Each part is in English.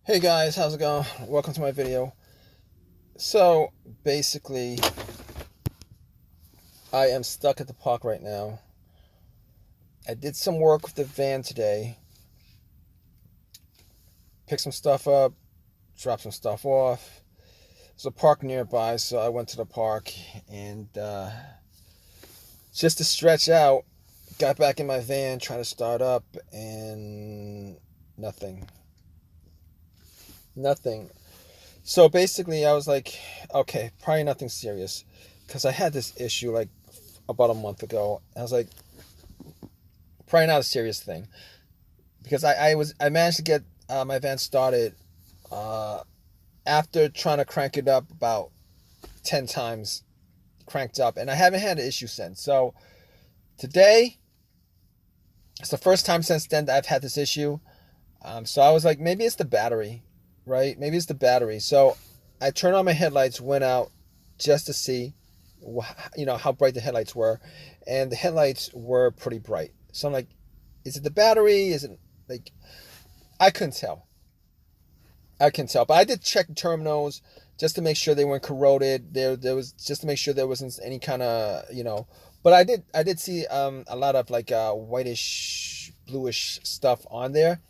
Hey guys, how's it going? Welcome to my video. So basically, I am stuck at the park right now. I did some work with the van today, picked some stuff up, dropped some stuff off. There's a park nearby, so I went to the park and just to stretch out, got back in my van, trying to start up, and nothing. Nothing. So basically, I was like, okay, probably nothing serious. Because I had this issue like about a month ago. I was like, probably not a serious thing. Because I managed to get my van started uh, after trying to crank it up about 10 times, cranked up. And I haven't had an issue since. So today, it's the first time since then that I've had this issue. So I was like, maybe it's the battery, right? Maybe it's the battery. So I turned on my headlights, went out just to see, how bright the headlights were, and the headlights were pretty bright. So I'm like, is it the battery? Is it like I couldn't tell. I can tell, but I did check the terminals just to make sure they weren't corroded. There was just to make sure there wasn't any kind of. But I did see a lot of like whitish, bluish stuff on there.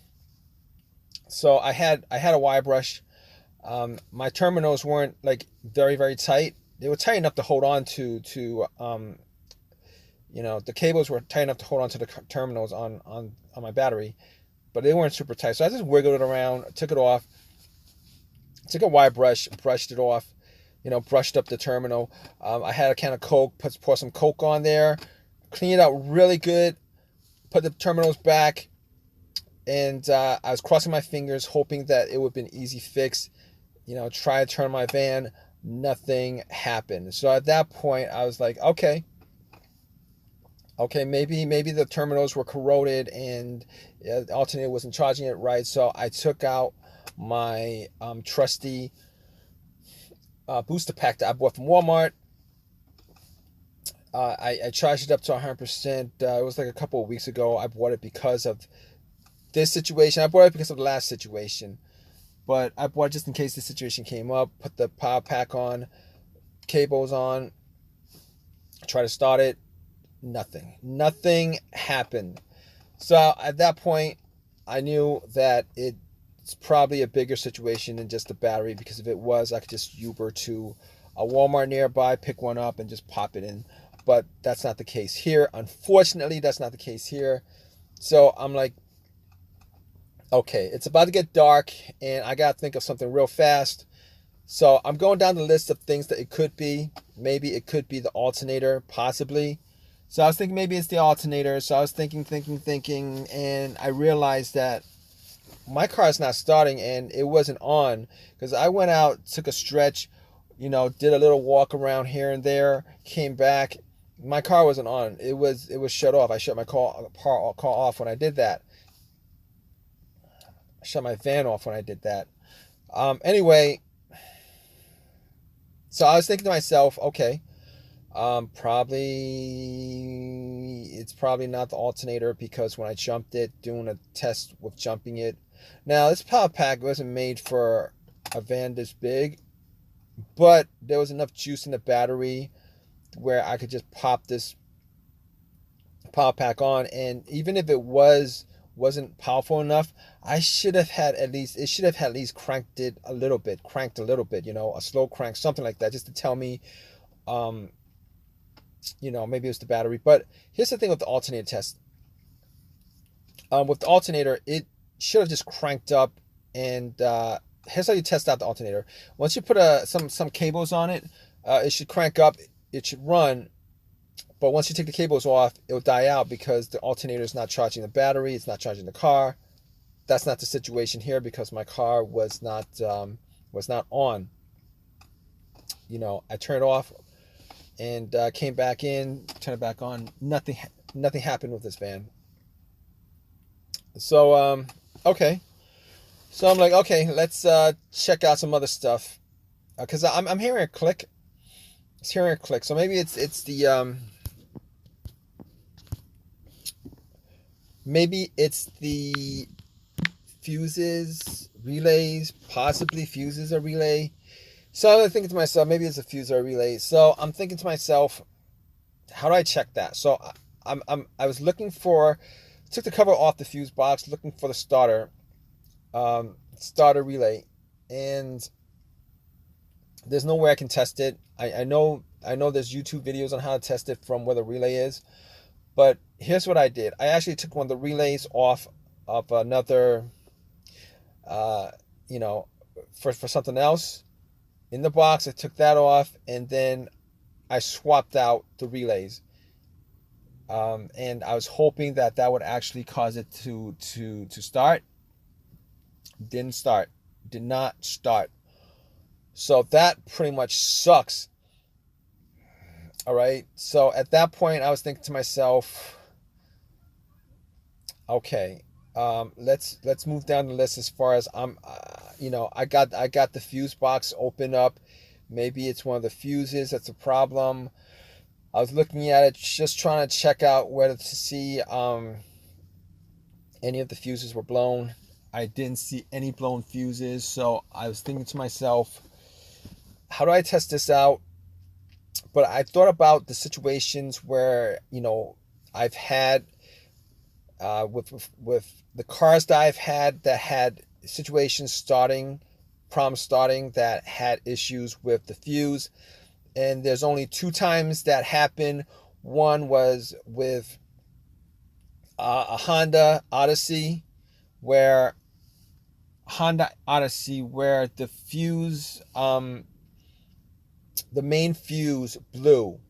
So I had a wire brush. My terminals weren't like very very tight. They were tight enough to hold on to the cables were tight enough to hold on to the terminals on my battery, but they weren't super tight. So I just wiggled it around, took it off, took a wire brush, brushed it off, brushed up the terminal. I had a can of Coke, pour some Coke on there, clean it out really good, put the terminals back, and I was crossing my fingers, hoping that it would be an easy fix. Try to turn my van. Nothing happened. So at that point, I was like, okay, maybe the terminals were corroded and the alternator wasn't charging it right. So I took out my trusty booster pack that I bought from Walmart. I charged it up to 100%. It was like a couple of weeks ago. I bought it because of this situation. I bought it because of the last situation. But I bought it just in case this situation came up. Put the power pack on, cables on, try to start it. Nothing happened. So at that point, I knew that it's probably a bigger situation than just the battery, because if it was, I could just Uber to a Walmart nearby, pick one up, and just pop it in. But that's not the case here. Unfortunately, that's not the case here. So I'm like, okay, it's about to get dark, and I got to think of something real fast. So I'm going down the list of things that it could be. Maybe it could be the alternator, possibly. So I was thinking maybe it's the alternator. So I was thinking, and I realized that my car is not starting, and it wasn't on because I went out, took a stretch, did a little walk around here and there, came back. My car wasn't on. It was shut off. I shut my car off when I did that. I shut my van off when I did that. Anyway, so I was thinking to myself, okay, it's probably not the alternator, because when I jumped it, doing a test with jumping it. Now, this power pack wasn't made for a van this big, but there was enough juice in the battery where I could just pop this power pack on, and even if it wasn't powerful enough, it should have at least cranked a little bit, a slow crank, something like that, just to tell me, maybe it was the battery. But here's the thing with the alternator test. With the alternator, it should have just cranked up, and here's how you test out the alternator. Once you put some cables on it, it should crank up, it should run. But once you take the cables off, it'll die out because the alternator is not charging the battery, it's not charging the car. That's not the situation here, because my car was not on. I turned it off and came back in, turned it back on. Nothing happened with this van. So okay. So I'm like, okay, let's check out some other stuff, because I'm hearing a click. It's hearing a click. So maybe it's the maybe it's the fuses relays, possibly fuses or relay. So I'm thinking to myself, maybe it's a fuse or a relay. So I'm thinking to myself, how do I check that? So I was looking for, took the cover off the fuse box, looking for the starter relay, and there's no way I can test it. I know there's YouTube videos on how to test it from where the relay is, but here's what I did. I actually took one of the relays off of another, for something else in the box. I took that off, and then I swapped out the relays. And I was hoping that would actually cause it to start. Didn't start. Did not start. So that pretty much sucks. All right. So at that point, I was thinking to myself, okay, let's move down the list as far as I got the fuse box open up. Maybe it's one of the fuses that's a problem. I was looking at it, just trying to check out whether to see any of the fuses were blown. I didn't see any blown fuses, so I was thinking to myself, how do I test this out? But I thought about the situations where, I've had with the cars that I've had that had situations problems starting that had issues with the fuse. And there's only 2 times that happened. One was with a Honda Odyssey, where the fuse, the main fuse blew.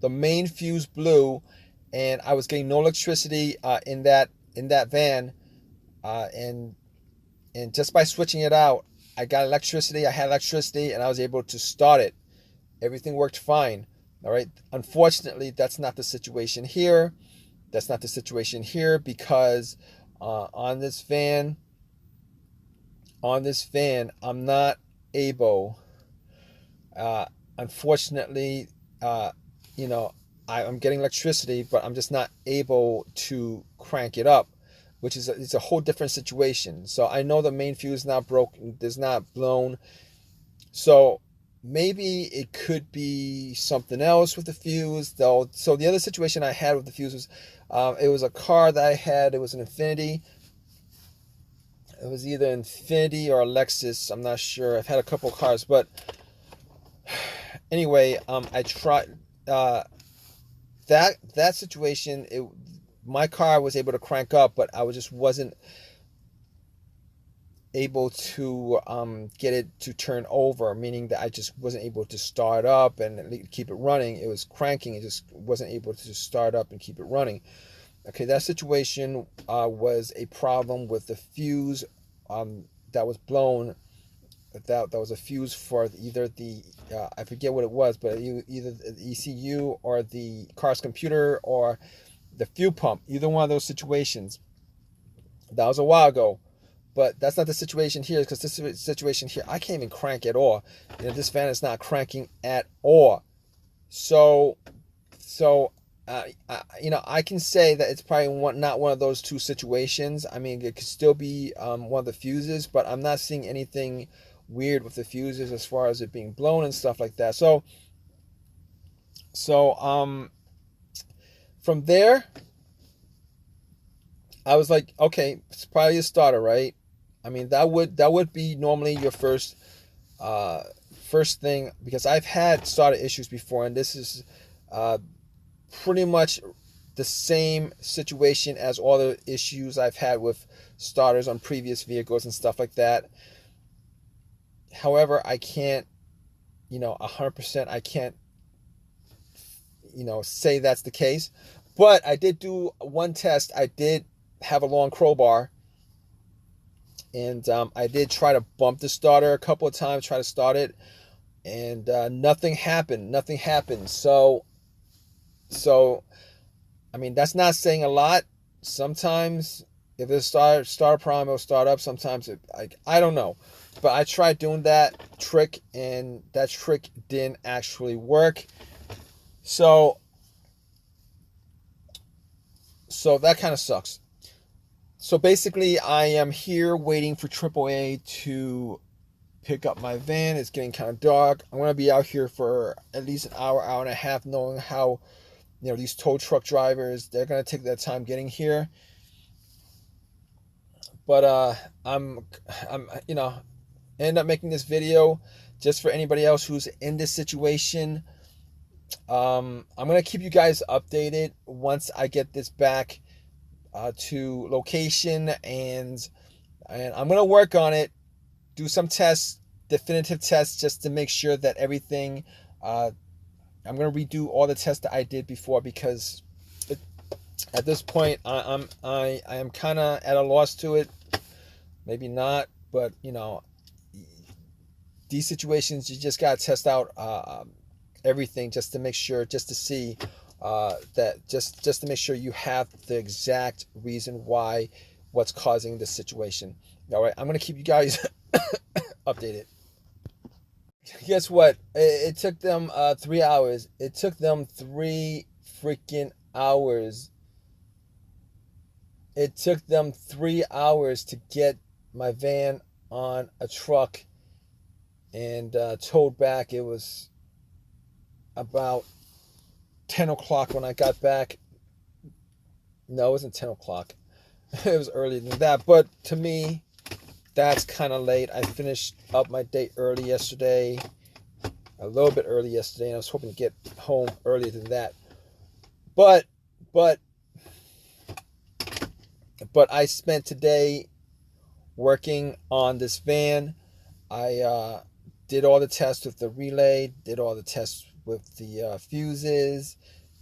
The main fuse blew, and I was getting no electricity in that van, and just by switching it out, I got electricity. I had electricity, and I was able to start it. Everything worked fine. All right. Unfortunately, that's not the situation here. That's not the situation here because on this van, I'm not able. Unfortunately, I'm getting electricity, but I'm just not able to crank it up, which is it's a whole different situation. So I know the main fuse is not broken, is not blown. So maybe it could be something else with the fuse, though. So the other situation I had with the fuse was, it was a car that I had. It was an Infinity. It was either Infinity or a Lexus. I'm not sure. I've had a couple of cars, but anyway, I tried that situation. My car was able to crank up, but I wasn't able to get it to turn over, meaning that I just wasn't able to start up and keep it running. It was cranking. It just wasn't able to start up and keep it running. Okay, that situation was a problem with the fuse that was blown. That was a fuse for either the I forget what it was, but either the ECU or the car's computer or the fuel pump. Either one of those situations. That was a while ago. But that's not the situation here, because this situation here, I can't even crank at all. This fan is not cranking at all. So I can say that it's probably not one of those 2 situations. I mean, it could still be one of the fuses, but I'm not seeing anything weird with the fuses as far as it being blown and stuff like that. So from there, I was like, okay, it's probably a starter, right? I mean, that would be normally your first thing, because I've had starter issues before, and this is pretty much the same situation as all the issues I've had with starters on previous vehicles and stuff like that. However, I can't, 100%, I can't, say that's the case. But I did do one test. I did have a long crowbar, and I did try to bump the starter a couple of times, try to start it, and nothing happened. So I mean, that's not saying a lot. Sometimes if it's starter problem, it'll start up. Sometimes I don't know. But I tried doing that trick, and that trick didn't actually work. So that kind of sucks. So basically, I am here waiting for AAA to pick up my van. It's getting kind of dark. I'm going to be out here for at least an hour, hour and a half, knowing how, these tow truck drivers, they're going to take their time getting here. But I'm end up making this video just for anybody else who's in this situation. I'm going to keep you guys updated once I get this back to location, and I'm going to work on it, do some tests, definitive tests, just to make sure that everything, I'm going to redo all the tests that I did before, because at this point I am kind of at a loss to it. Maybe not, but these situations, you just got to test out everything just to make sure, just to see that just to make sure you have the exact reason why, what's causing this situation. All right, I'm going to keep you guys updated. Guess what? It took them 3 hours. It took them 3 freaking hours. It took them 3 hours to get my van on a truck and towed back. It was about 10 o'clock when I got back. No, it wasn't 10 o'clock. It was earlier than that. But to me, that's kind of late. I finished up my day early yesterday. A little bit early yesterday. And I was hoping to get home earlier than that. But I spent today working on this van. I did all the tests with the relay, did all the tests with the fuses,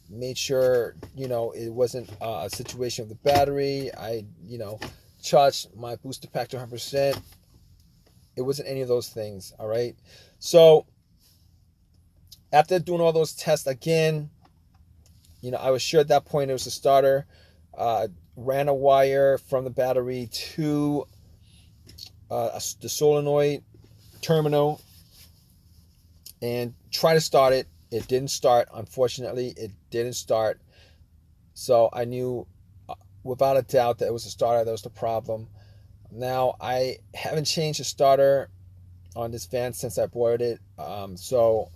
made sure, it wasn't a situation of the battery. I, charged my booster pack to 100%. It wasn't any of those things, all right? So after doing all those tests again, I was sure at that point it was a starter. Ran a wire from the battery to the solenoid terminal and try to start it. It didn't start. Unfortunately, it didn't start. So I knew without a doubt that it was the starter that was the problem. Now, I haven't changed the starter on this van since I bought it. So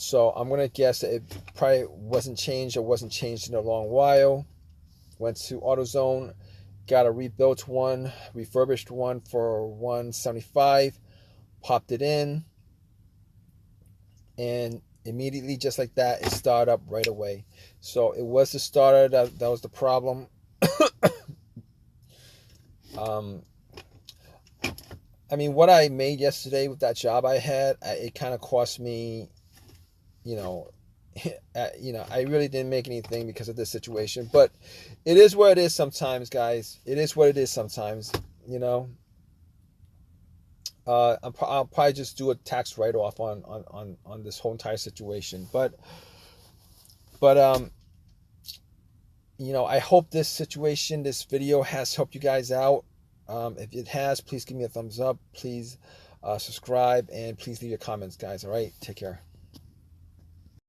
I'm going to guess that it probably wasn't changed or wasn't changed in a long while. Went to AutoZone, got a rebuilt one, refurbished one for $175, popped it in, and immediately, just like that, it started up right away. So it was the starter that was the problem. I mean, what I made yesterday with that job I had, it kind of cost me, I really didn't make anything because of this situation. But it is what it is sometimes, guys. It is what it is sometimes, I'll probably just do a tax write-off on this whole entire situation. But I hope this video has helped you guys out. If it has, please give me a thumbs up. Please subscribe, and please leave your comments, guys. All right, take care.